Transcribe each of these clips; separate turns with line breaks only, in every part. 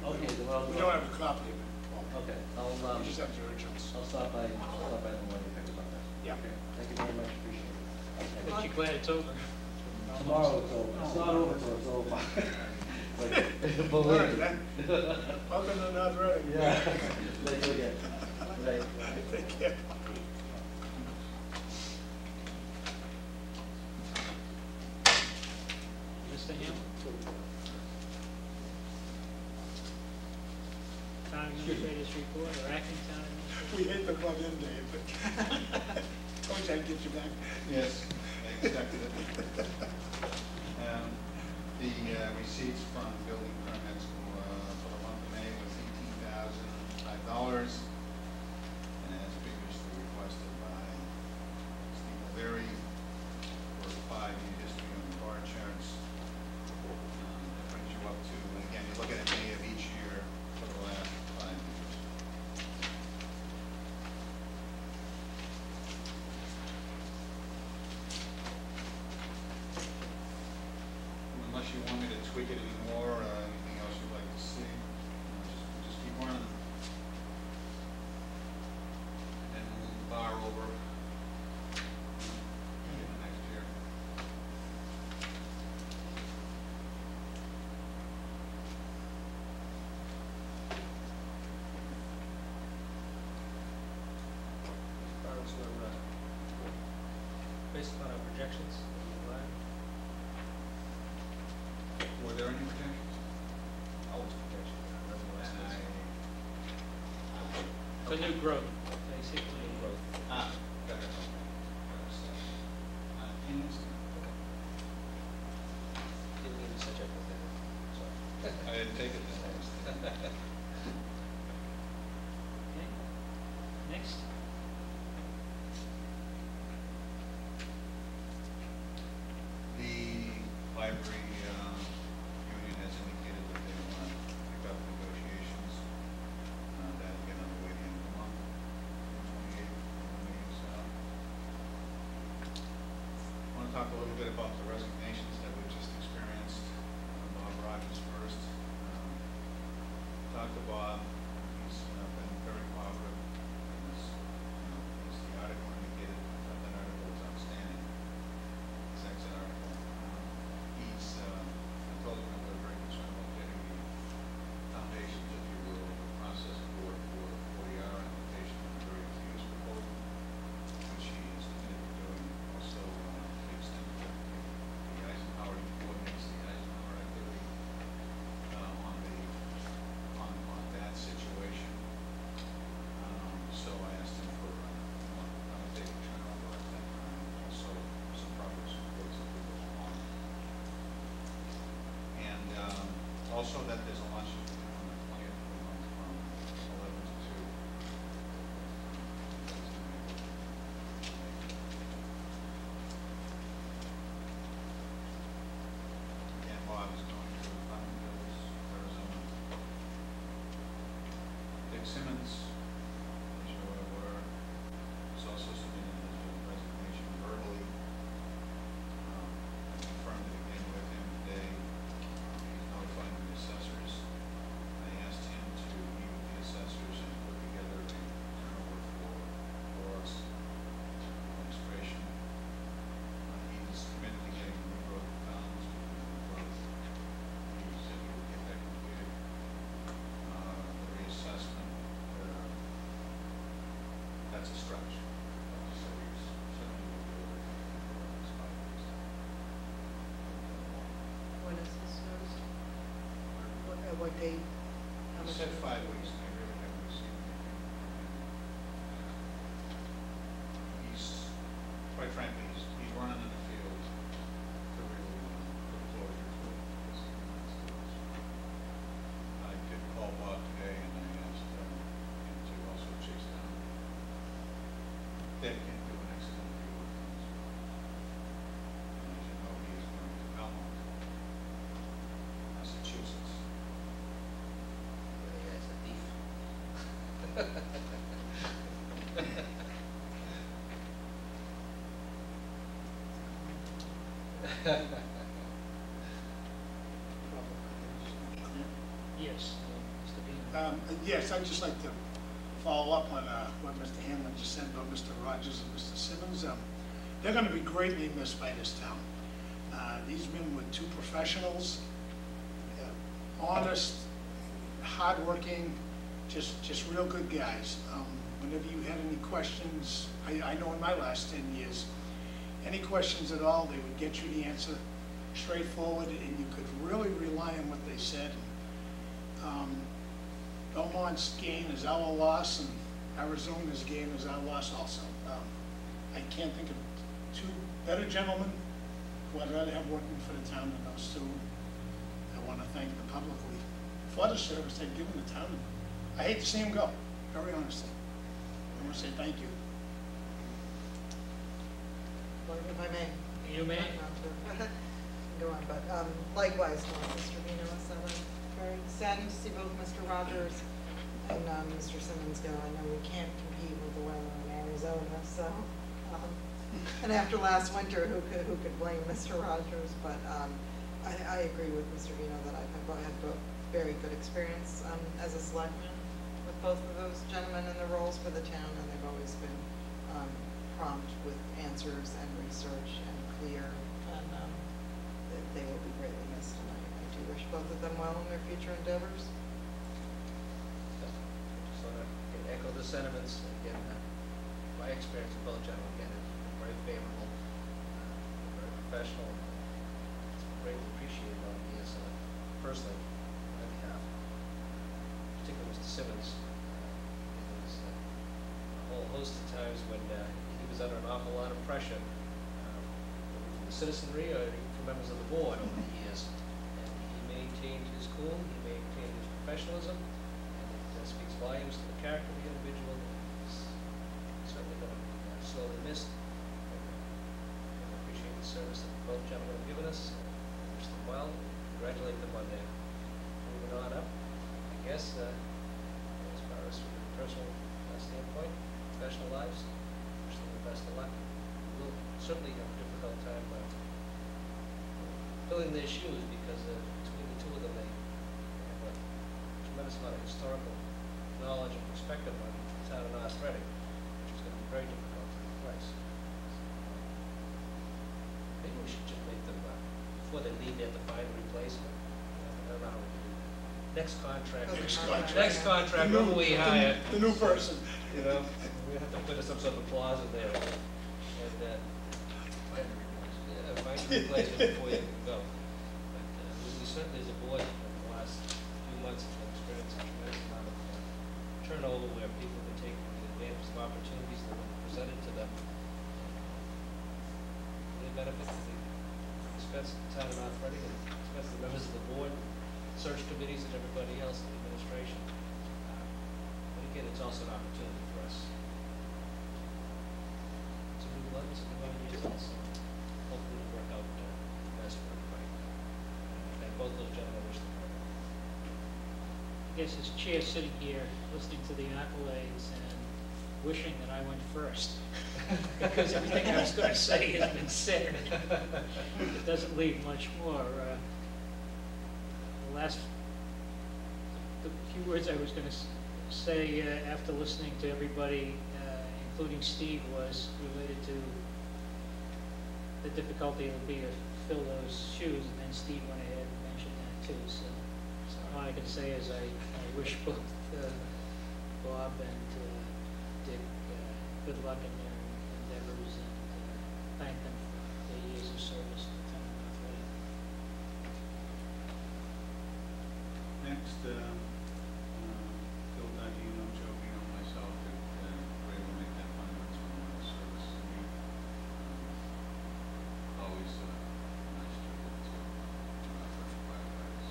copy.
Okay, well,
We don't have a copy of it.
Okay,
We just have the originals.
I'll stop by in the morning and pick it up.
Yeah.
Okay, thank you very much, appreciate it.
But you're glad it's over?
Tomorrow it's over, it's not over till it's over. Like,
All
believe
right,
me.
then. Welcome to North Reading.
Yeah, thank you again. Right.
Take care.
Mr. Hamlin? Town administrator's report, or acting town administrator?
We hate the club in, Dave, but told you I'd get you back.
Yes, I expected it. The receipts from building permits for the month of May was $18,005, and as previously requested by Steve O'Leary for a 5-year history on the bar charts. That brings you up to, again, you look at May of each year for the last 5 years. Unless you want me to tweak it anymore, anything else you'd like to see, just keep running. And move the bar over in the next year.
As far as we're, based upon our projections,
Were there any projections?
for new growth, basically.
New growth. Better.
Didn't mean to such a thing.
I didn't take it then.
Okay. Next.
The library union has indicated that they want to pick up negotiations. That will get underway the end of the month, the 28th, meetings. I want to talk a little bit about the resignations that we've just experienced. Bob Rogers first. Talked to Bob. He's been very cooperative. As the article indicated, I thought that article was outstanding. His exit article. I told him that we're very concerned about getting the foundations, if you will, of the process board for the R application and the very confused proposal, which he is committed to doing. Also, to the extent that the Eisenhower coordinates the Eisenhower activity on that situation. So I asked him for a date turnover at that time, also some progress reports as we go along. And also that there's a luncheon on the 20th of the month from 11 to 2. Again, Bob is going to Cotton Hills, Arizona. Dick Simmons, as you're aware, is also submitting his resignation verbally. I confirmed it again with him today. He's notifying the assessors. I asked him to meet with the assessors and put together a turnover for us administration. He's committed to getting the growth balance between the growth. He said he would get that completed. The reassessment, that's a stretch. So he's certainly will do everything for the next 5 years.
When is this noticed? What date? How
He
much?
said 5 weeks, and I really haven't received anything from him. He's, quite frankly, he's running in the field to really put closure to it. Because he wants to. I did call Bob today, and I asked him to also chase down dedicated to an excellent field work as well. And as you know, he is going to Belmont, Massachusetts.
The guy's a thief.
Yes.
Yes, I'd just like to follow up on what Mr. Hanlon just said about Mr. Rogers and Mr. Simmons. They're going to be greatly missed by this town. These men were two professionals, honest, hardworking, just real good guys. Whenever you had any questions, I know in my last 10 years, any questions at all, they would get you the answer straightforward, and you could really rely on what they said. Belmont's gain is our loss, and Arizona's gain is our loss also. I can't think of two better gentlemen who I'd rather have working for the town than those two. I want to thank them publicly for the service they've given the town. I hate to see them go, very honestly. I want to say thank you.
Well, if I may.
You may.
Not to go on, but likewise, Mr. Vino, so I'm very saddened to see both Mr. Rogers and Mr. Simmons go. I know we can't compete with the weather in Arizona, so, and after last winter, who could blame Mr. Rogers? But I agree with Mr. Vino that I've had both very good experience as a selectman with both of those gentlemen in their roles for the town, and they've always been prompt with answers and research and clear, and they will be greatly missed, and I do wish both of them well in their future endeavors.
Just want to echo the sentiments. Again, my experience with both gentlemen, again, is very favorable, very professional. It's greatly appreciated on me as personally, on my behalf. Particularly Mr. Simmons. There was a whole host of times when he was under an awful lot of pressure, from the citizenry or even from members of the board over the years. And he maintained his cool, he maintained his professionalism, and it speaks volumes to the character of the individual. He's certainly going to be sorely missed. And I appreciate the service that both gentlemen have given us. I wish them well, and congratulate them on their moving on up. I guess, as far as from a personal standpoint, professional lives, wish them the best of luck. We'll certainly have a difficult time filling their shoes, because between the two of them, they have a tremendous amount of historical knowledge and perspective on the town of North Reading, which is going to be very difficult to replace. Maybe we should just make them, before they leave, they have to find a replacement. I don't know how we can do that. Next contract. Next contract, whoever we hire.
The new person.
You know, we have to put some sort of clause in there, and find a replacement before you can go. But we certainly, as a board, in the last few months, have experienced a tremendous amount of turnover where people can take advantage of opportunities that were presented to them. They benefit to the expense of the town of North Reading, and expense of the members of the board, search committees, and everybody else in the administration. But again, it's also an opportunity for us to move on to new ideas also. Hopefully it'll work out best for everybody. Thank both those gentlemen. Wish them well.
I guess as chair sitting here, listening to the accolades and wishing that I went first, because everything I was going to say has been said. It doesn't leave much more. The few words I was going to say after listening to everybody, including Steve, was related to the difficulty it would be to fill those shoes, and then Steve went ahead and mentioned that too. So all I can say is I wish both Bob and Dick good luck in their endeavors, and thank them for their years of service to the town of North Reading.
Next, Phil Dagino, Joe Vino, myself, were able to make that finance on the service. And always nice to get to our first firefighters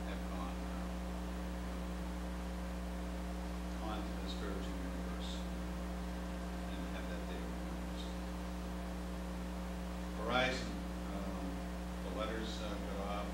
have gone on to the spiritual universe and have that day remembered. Horizon, the letters got off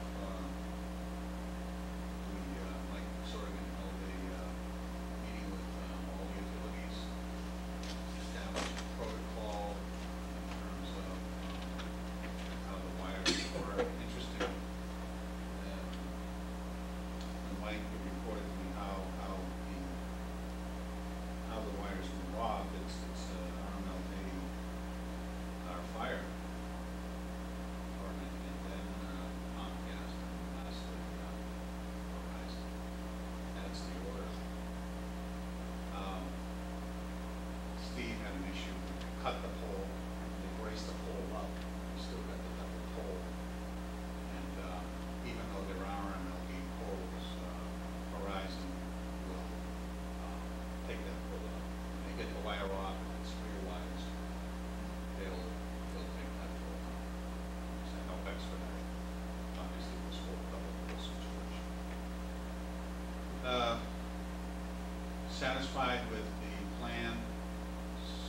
satisfied with the plan,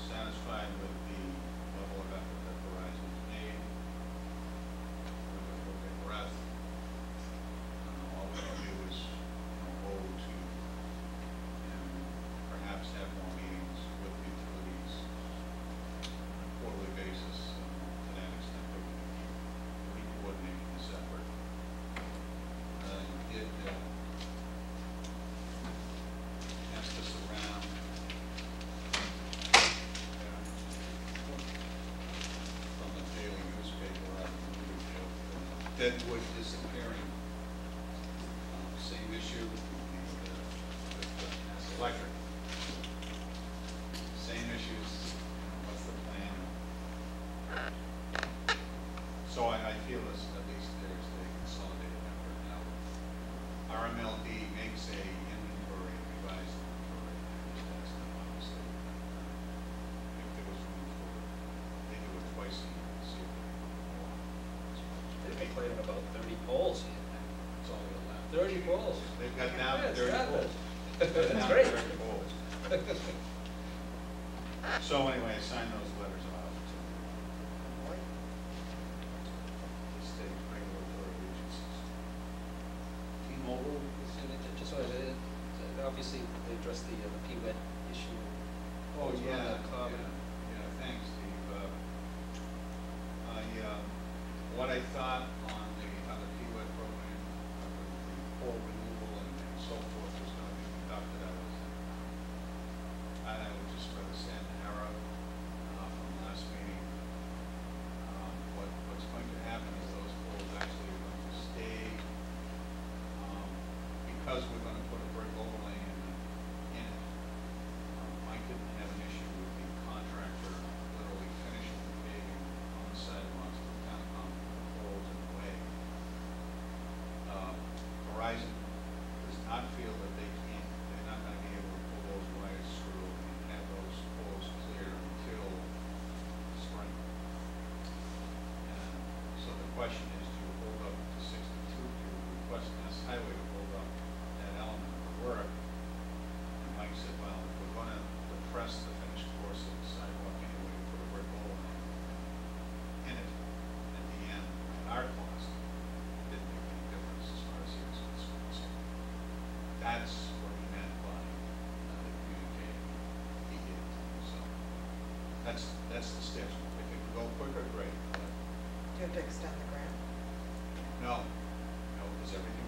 satisfied with the level of effort that Verizon's made, with their breath. All we can do is, hold to, and perhaps have more meetings with the utilities on a quarterly basis, to that extent that we can keep coordinating this effort. You did pass this around. From the daily newspaper out of Louisville, Deadwood disappearing. Same issue with Mass Electric. Same issues, what's the plan? So I feel as at least there's a consolidated effort now. RMLD makes a inventory, a revised inventory, and that's them obviously. If there was room for it, they do it twice a year to see if they can put more.
They're complaining about 30 polls here.
That's all they'll have.
30 polls.
They've got down
Yeah,
to
it's
30
not
polls.
bad. That's great.
30 polls. So anyway, sign those letters off to the state regulatory agencies. T-Mobile,
Just wanted to, obviously, they addressed the P-wet issue.
oh,
It was
yeah,
rather common.
yeah, thanks, Steve. What I thought on the P-wet program, the pole removal and so forth was going to be conducted, I would just rather say an error from last meeting. What's going to happen is those poles actually are going to stay, because we're going to put a brick overlay in it. Mike didn't have an issue with the contractor literally finishing the paving on the sidewalks to kind of put the poles in the way. Verizon does not feel that they're not going to be able to pull those wires through and have those poles clear until spring. And so the question is, do you hold up to 62, do you request Mass Highway to hold up that element of the work? And Mike said, well, if we're going to depress the finished course of the sidewalk anyway, put a brick hole in it at the end at our cost, it didn't make any difference as far as he was concerned. So that's what he meant by the communicating he did. So that's the steps. If it can go quicker, great. But
Do you have to extend the grant?
no, because everything